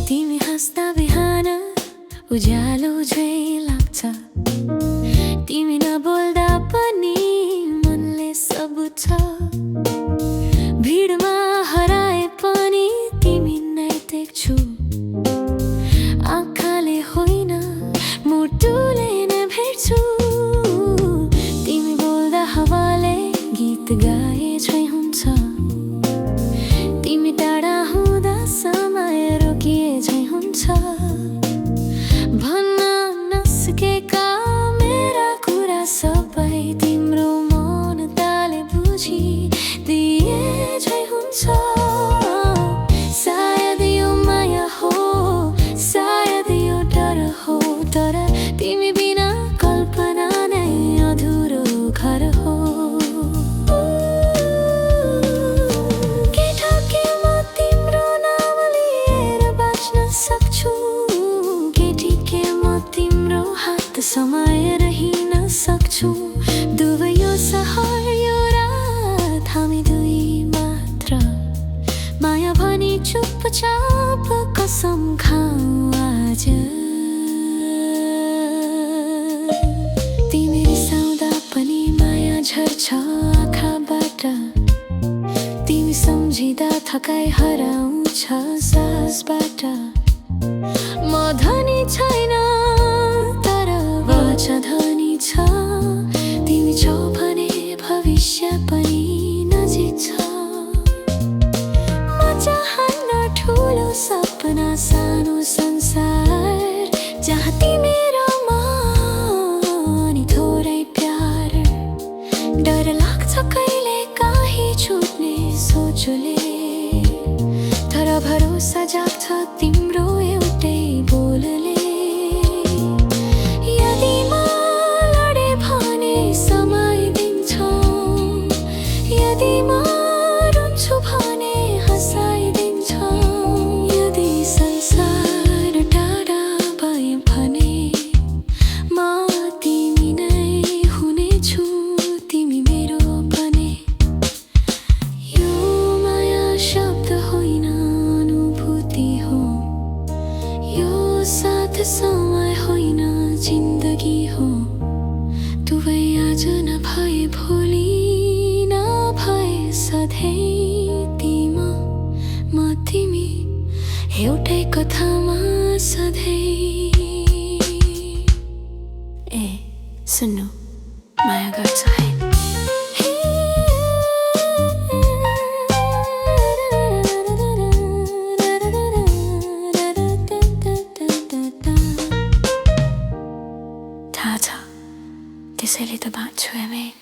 तिमी हस्दा बिहान उज्यालो झै लाग्छ तिमी नबोल्दा पनि मनले सबुझ्छ भिडमा हराए पनि तिमी नै देख्छु आँखाले होइन मुटुले नै भेट्छु तिमी बोल्दा हावाले गीत गाए झै हुन्छ तिमी टाढा हुँदा समय रोकिए झै हुन्छ भन्न नसकेका मेरा कुरा सबै तिम्रो मन ताले बुझिदिए झै हुन्छ सायद यो माया हो सायद यो डर हो तर तिमी बिना कल्पना नै अधुरो घर हो समय रहिन सक्छु दुवै यो सहर यो रात हामी दुई मात्र माया भनी चुपचाप कसम खाऊ आज तिमी रिसाउँदा पनि माया झर्छ आँखाबाट तिमी सम्झिँदा थकाइ हराउँछ सासबाट म धनी छैन धनी छ तिमी छौ भने भविष्य पनि नजिक छ म चाहन्न ठुलो सपना सानो संसार जहाँ तिमी र म अनि थोरै प्यार डर लाग्छ कहिले काहीँ छुट्ने सोचले तर भरोसा जाग्छ तिम्रो एउटै बोलले समय होइन जिन्दगी हो दुवै आज नभए भोलि नभए सधैँ तिमी म तिमी एउटै कथामा सधैँ ए सुन्नु माया गर्छ है त्यसैले त बाँच्छु हामी